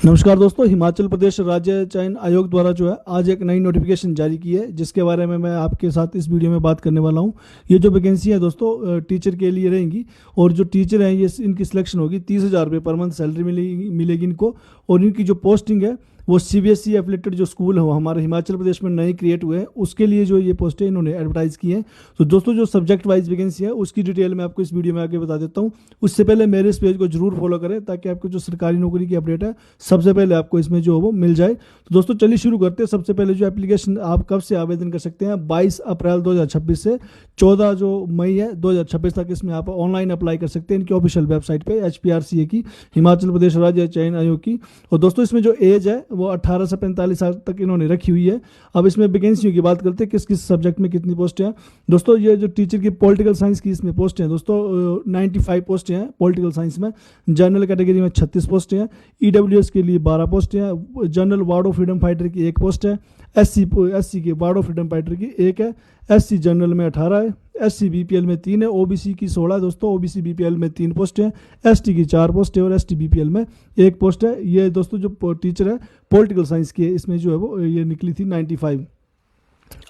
नमस्कार दोस्तों, हिमाचल प्रदेश राज्य चयन आयोग द्वारा जो है आज एक नई नोटिफिकेशन जारी की है, जिसके बारे में मैं आपके साथ इस वीडियो में बात करने वाला हूं। ये जो वैकेंसी है दोस्तों टीचर के लिए रहेंगी, और जो टीचर हैं ये इनकी सिलेक्शन होगी। 30,000 रुपये पर मंथ सैलरी मिलेगी इनको। और इनकी जो पोस्टिंग है वो CBSE एफिलेटेड जो स्कूल है हमारे हिमाचल प्रदेश में नए क्रिएट हुए हैं, उसके लिए जो ये पोस्टें इन्होंने एडवर्टाइज की हैं। तो दोस्तों जो सब्जेक्ट वाइज वैकेंसी है उसकी डिटेल मैं आपको इस वीडियो में आगे बता देता हूँ। उससे पहले मेरे इस पेज को जरूर फॉलो करें, ताकि आपको जो सरकारी नौकरी की अपडेट है सबसे पहले आपको इसमें जो वो मिल जाए। तो दोस्तों चलिए शुरू करते हैं। सबसे पहले जो एप्लीकेशन आप कब से आवेदन कर सकते हैं, 22 अप्रैल 2026 से 14 जो मई है 2026 तक इसमें आप ऑनलाइन अप्लाई कर सकते हैं इनकी ऑफिशियल वेबसाइट पे HPRCA की, हिमाचल प्रदेश राज्य चयन आयोग की। और दोस्तों इसमें जो एज है वो 18 से 45 साल तक इन्होंने रखी हुई है। अब इसमें वैकेंसियों की बात करते हैं, किस किस सब्जेक्ट में कितनी पोस्टें हैं। दोस्तों ये जो टीचर की पॉलिटिकल साइंस की इसमें पोस्टें हैं दोस्तों 95 पोस्टें हैं पॉलिटिकल साइंस में। जनरल कैटेगरी में 36 पोस्टें हैं। EWS के लिए 12 पोस्टें हैं। General ward of freedom fighter की 1 पोस्ट है। SC की वार्ड ऑफ फ्रीडम फाइटर की 1 है। SC जनरल में 18 है। SC BPL में 3 है। OBC की 16 है दोस्तों। OBC BPL में 3 पोस्ट है। ST की 4 पोस्ट है और ST BPL में 1 पोस्ट है। ये दोस्तों जो टीचर है पॉलिटिकल साइंस की है, इसमें जो है वो ये निकली थी 95।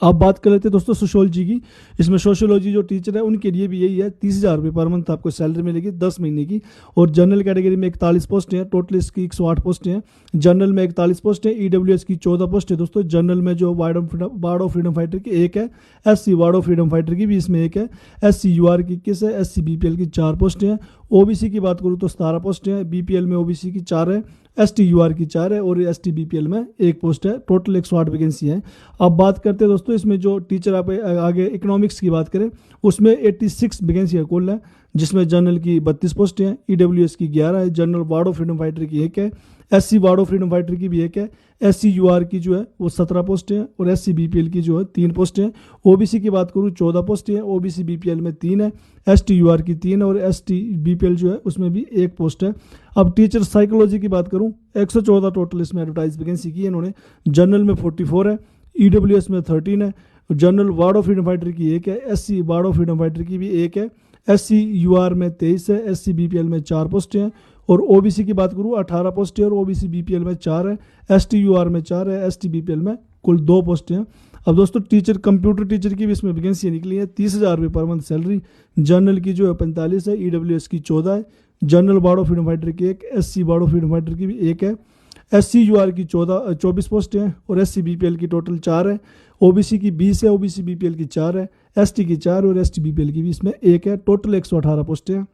अब बात कर लेते हैं दोस्तों सोशियोलॉजी की। इसमें सोशियोलॉजी जो टीचर है उनके लिए भी यही है, 30,000 रुपये पर मंथ आपको सैलरी मिलेगी 10 महीने की। और जनरल कैटेगरी में 41 पोस्टें हैं। टोटल इसकी 108 पोस्टें हैं। जनरल में 41 पोस्टें हैं। EWS की 14 पोस्ट है दोस्तों। जनरल में जो वार्ड ऑफ फ्रीडम फाइटर की 1 है। SC ward of freedom fighter की भी इसमें 1 है। SC UR की 21 है। SC BPL की 4 पोस्टें हैं। OBC की बात करूँ तो 17 पोस्टें हैं। BPL में OBC की 4 है। ST UR की 4 है और ST BPL में 1 पोस्ट है। टोटल 108 वैकेंसी है। अब बात करते हैं दोस्तों इसमें जो टीचर आप आगे इकोनॉमिक्स की बात करें, उसमें 86 वैकेंसी कुल है, जिसमें जनरल की 32 पोस्टें हैं। EWS की 11 है। General ward of freedom fighter की 1 है। SC ward of freedom fighter की भी 1 है। SC UR की जो है वो 17 पोस्टें हैं और SC BPL की जो है 3 पोस्टें हैं। OBC की बात करूँ 14 पोस्टें हैं। OBC BPL में 3 है। ST UR की 3 है और ST BPL जो है उसमें भी 1 पोस्ट है। अब टीचर साइकोलॉजी की बात करूँ, 114 टोटल इसमें एडवर्टाइज वैकेंसी की है इन्होंने। जनरल में 44 है। EWS में 13 है। General ward of freedom fighter की 1 है। SC ward of freedom fighter की भी 1 है। SC UR में 23 है। SC BPL में 4 पोस्टें हैं। और OBC की बात करूँ 18 पोस्टें और OBC BPL में 4 है। ST UR में 4 है। ST BPL में कुल 2 पोस्टें हैं। अब दोस्तों टीचर कंप्यूटर टीचर की भी इसमें वैकेंसी निकली है। 30,000 रुपये पर मंथ सैलरी। जनरल की जो है 45 है। EWS की 14 है। General ward of freedom fighter की 1, SC ward of freedom fighter की भी 1 है। SC UR की 24 पोस्टें हैं और SC BPL की टोटल 4 है। OBC की 20 है। OBC BPL की 4 है। ST की 4 और ST BPL की भी इसमें 1 है। टोटल 118 पोस्टें हैं।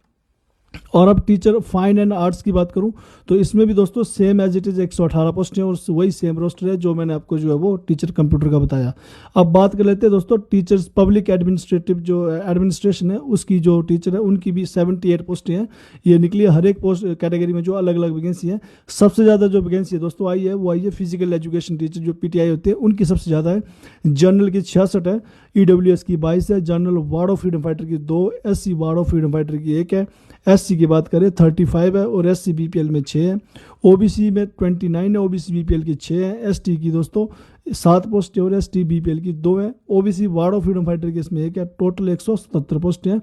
और अब टीचर फाइन एंड आर्ट्स की बात करूं तो इसमें भी दोस्तों सेम एज इट इज़ 118 पोस्टें हैं और वही सेम रोस्टर है जो मैंने आपको जो है वो टीचर कंप्यूटर का बताया। अब बात कर लेते हैं दोस्तों टीचर्स पब्लिक एडमिनिस्ट्रेटिव जो एडमिनिस्ट्रेशन है उसकी जो टीचर है उनकी भी 78 पोस्टें हैं ये निकली है। हर एक पोस्ट कैटेगरी में जो अलग अलग वैकेंसी है। सबसे ज़्यादा जो वैकेंसी है दोस्तों आई है वो आई है फिजिकल एजुकेशन टीचर जो PTI होते हैं उनकी सबसे ज़्यादा है। जनरल की 66 है। EWS की 22 है। General ward of freedom fighter की 2, SC ward of freedom fighter की 1 है। SC की बात करें 35 है और SC BPL में 6 है। OBC में 29 है। OBC BPL की 6 है। ST की दोस्तों 7 पोस्ट है और ST BPL की 2 है। OBC ward of freedom fighter की इसमें 1 है। टोटल 177 पोस्ट हैं।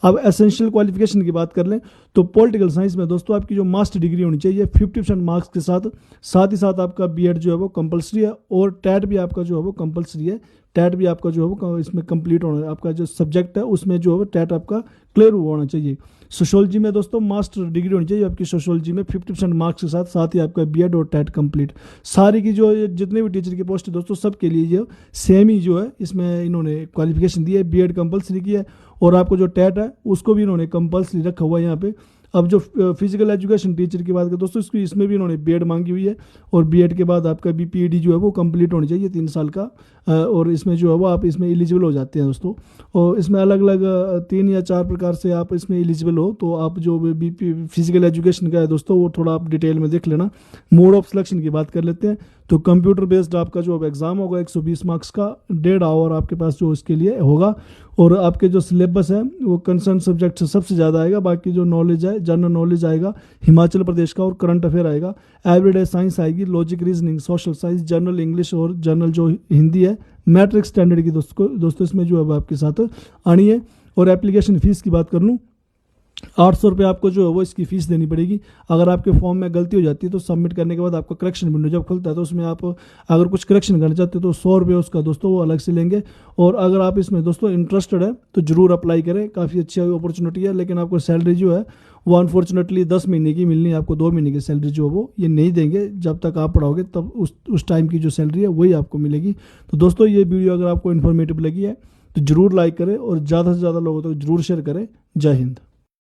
अब एसेंशियल क्वालिफिकेशन की बात कर लें तो पॉलिटिकल साइंस में दोस्तों आपकी जो मास्टर डिग्री होनी चाहिए 50% मार्क्स के साथ ही साथ आपका BEd जो है वो कंपलसरी है और TET भी आपका जो है वो कंपलसरी है। TET भी आपका जो है वो इसमें कंप्लीट होना है। आपका जो सब्जेक्ट है उसमें जो है वो TET आपका क्लियर होना चाहिए। सोशियोलॉजी में दोस्तों मास्टर डिग्री होनी चाहिए आपकी सोशियोलॉजी में 50% मार्क्स के साथ ही आपका BEd और TET कंप्लीट। सारी की जो जितने भी टीचर की पोस्ट है दोस्तों सबके लिए जो सेम ही जो है इसमें इन्होंने क्वालिफिकेशन दी है। BEd कंपलसरी की है और आपको जो TET है उसको भी इन्होंने कंपलसरी रखा हुआ है यहाँ पे। अब जो फिजिकल एजुकेशन टीचर की बात करें दोस्तों इसमें भी इन्होंने BEd मांगी हुई है और BEd के बाद आपका भी PED जो है वो कंप्लीट होनी चाहिए 3 साल का। और इसमें जो है वो आप इसमें एलिजिबल हो जाते हैं दोस्तों। और इसमें अलग अलग 3 या 4 प्रकार से आप इसमें एलिजिबल हो। तो आप जो भी फिजिकल एजुकेशन का है दोस्तों वो थोड़ा आप डिटेल में देख लेना। मोड ऑफ सिलेक्शन की बात कर लेते हैं तो कंप्यूटर बेस्ड आपका जो अब एग्ज़ाम होगा 120 मार्क्स का 1.5 आवर आपके पास जो इसके लिए होगा। और आपके जो सिलेबस है वो कंसर्न सब्जेक्ट से सबसे ज़्यादा आएगा। बाकी जो नॉलेज है जनरल नॉलेज आएगा हिमाचल प्रदेश का और करंट अफेयर आएगा। एवरीडे साइंस आएगी, logic reasoning, social science, general English और जनरल जो हिंदी है मैट्रिक स्टैंडर्ड की दोस्तों इसमें जो है आपके साथ आनी है। और एप्लीकेशन फ़ीस की बात कर लूँ ₹800 आपको जो है वो इसकी फ़ीस देनी पड़ेगी। अगर आपके फॉर्म में गलती हो जाती है तो सबमिट करने के बाद आपका करेक्शन विंडो जब खुलता है तो उसमें आप अगर कुछ करेक्शन करना चाहते हो तो ₹100 उसका दोस्तों वो अलग से लेंगे। और अगर आप इसमें दोस्तों इंटरेस्टेड है तो ज़रूर अप्लाई करें, काफ़ी अच्छी अपॉर्चुनिटी है। लेकिन आपको सैलरी जो है वो अनफॉर्चुनेटली 10 महीने की मिलनी है, आपको 2 महीने की सैलरी जो है वो ये नहीं देंगे। जब तक आप पढ़ाओगे तब उस टाइम की जो सैलरी है वही आपको मिलेगी। तो दोस्तों ये वीडियो अगर आपको इन्फॉर्मेटिव लगी है तो ज़रूर लाइक करें और ज़्यादा से ज़्यादा लोगों तक ज़रूर शेयर करें। जय हिंद।